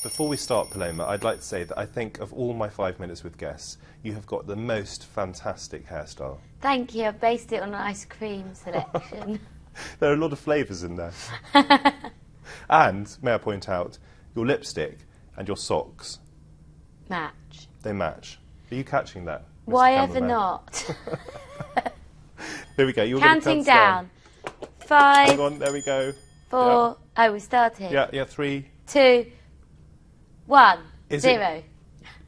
Before we start, Paloma, I'd like to say that I think of all my 5 minutes with guests, you have got the most fantastic hairstyle. Thank you. I've based it on an ice cream selection. There are a lot of flavours in there. And, may I point out, your lipstick and your socks. Match. They match. Are you catching that? Mr. Why ever Cameraman? not? Here we go. You're Counting down. 5, Hang on, there we go. 4. Oh, we started. Yeah, 3. 2, 1, Is 0.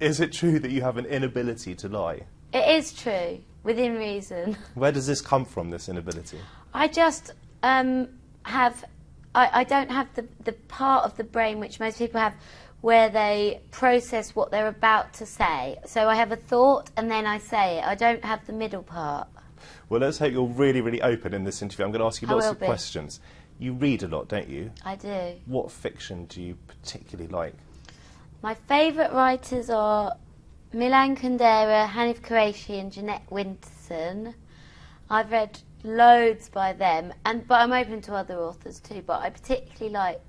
Is it true that you have an inability to lie? It is true, within reason. Where does this come from, this inability? I just have... I don't have the part of the brain which most people have where they process what they're about to say. So I have a thought and then I say it. I don't have the middle part. Well, let's hope you're really, really open in this interview. I'm going to ask you lots of questions. You read a lot, don't you? I do. What fiction do you particularly like? My favourite writers are Milan Kundera, Hanif Qureshi and Jeanette Winterson. I've read loads by them, but I'm open to other authors too, but I particularly like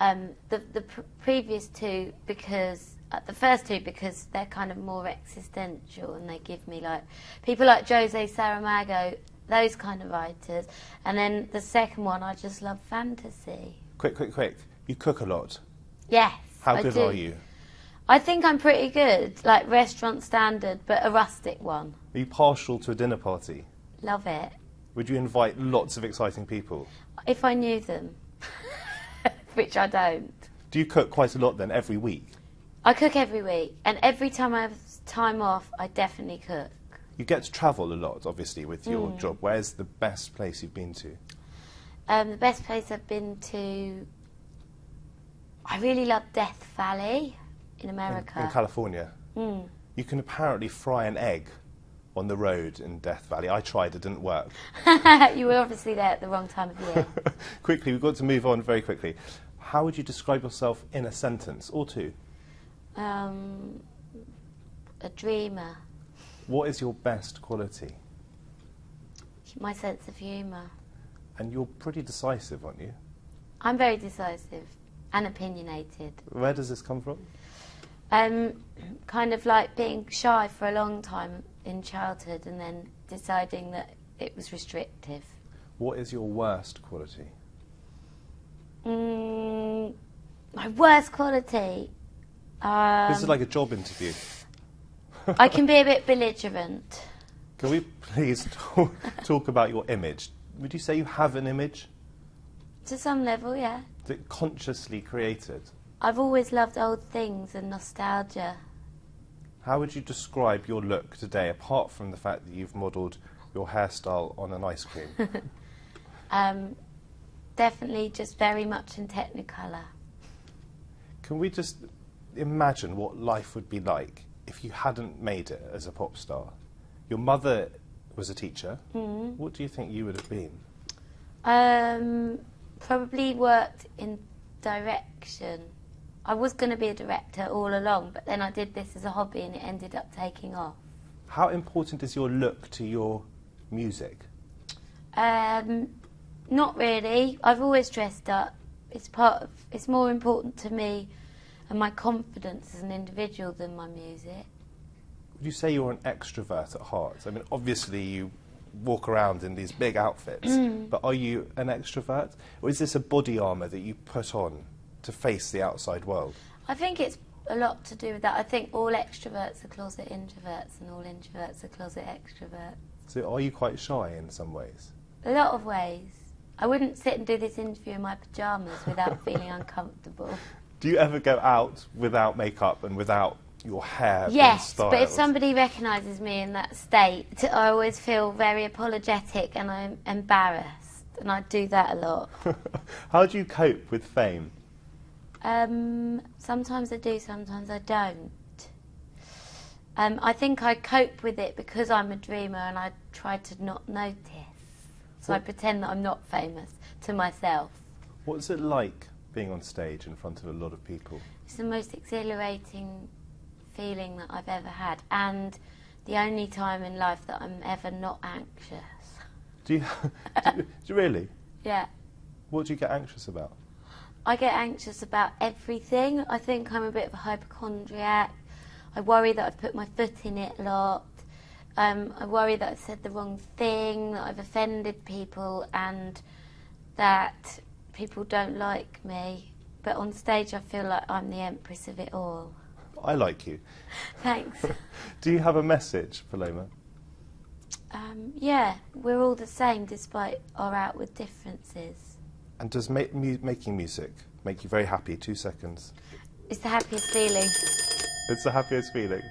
the previous two because the first two because they're kind of more existential and they give me like people like Jose Saramago, those kind of writers, and then the second one I just love fantasy. Quick, you cook a lot. Yes. How good are you? I think I'm pretty good, like restaurant standard, but a rustic one. Are you partial to a dinner party? Love it. Would you invite lots of exciting people? If I knew them, which I don't. Do you cook quite a lot then, every week? I cook every week, and every time I have time off, I definitely cook. You get to travel a lot, obviously, with your job. Where's the best place you've been to? The best place I've been to... I really love Death Valley in America. In California? You can apparently fry an egg on the road in Death Valley. I tried, it didn't work. You were obviously there at the wrong time of year. Quickly, we've got to move on very quickly. How would you describe yourself in a sentence or two? A dreamer. What is your best quality? My sense of humour. And you're pretty decisive, aren't you? I'm very decisive and opinionated. Where does this come from? Kind of like being shy for a long time in childhood and then deciding that it was restrictive. What is your worst quality? My worst quality? This is like a job interview. I can be a bit belligerent. Can we please talk about your image? Would you say you have an image? To some level, yeah. Is it consciously created? I've always loved old things and nostalgia. How would you describe your look today, apart from the fact that you've modelled your hairstyle on an ice cream? Definitely just very much in Technicolor. Can we just imagine what life would be like if you hadn't made it as a pop star? Your mother was a teacher. What do you think you would have been? Probably worked in direction. I was going to be a director all along, but then I did this as a hobby and it ended up taking off. How important is your look to your music? Not really. I've always dressed up. It's more important to me and my confidence as an individual than my music. Would you say you're an extrovert at heart? I mean, obviously you walk around in these big outfits, but are you an extrovert? Or is this a body armour that you put on to face the outside world? I think it's a lot to do with that. I think all extroverts are closet introverts and all introverts are closet extroverts. So are you quite shy in some ways? A lot of ways. I wouldn't sit and do this interview in my pyjamas without feeling uncomfortable. Do you ever go out without makeup and without your hair being Yes, styled? but if somebody recognises me in that state, I always feel very apologetic and I'm embarrassed, and I do that a lot. How do you cope with fame? Sometimes I do, sometimes I don't. I think I cope with it because I'm a dreamer and I try to not notice. So I pretend that I'm not famous to myself. What's it like being on stage in front of a lot of people? It's the most exhilarating feeling that I've ever had, and the only time in life that I'm ever not anxious. Do you really? Yeah. What do you get anxious about? I get anxious about everything. I think I'm a bit of a hypochondriac. I worry that I've put my foot in it a lot. I worry that I've said the wrong thing, that I've offended people, and that people don't like me. But on stage, I feel like I'm the empress of it all. I like you. Thanks. Do you have a message, Paloma? Yeah, we're all the same despite our outward differences. And does making music make you very happy? 2 seconds. It's the happiest feeling. It's the happiest feeling.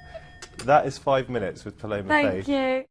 That is 5 minutes with Paloma Faye. Thank you.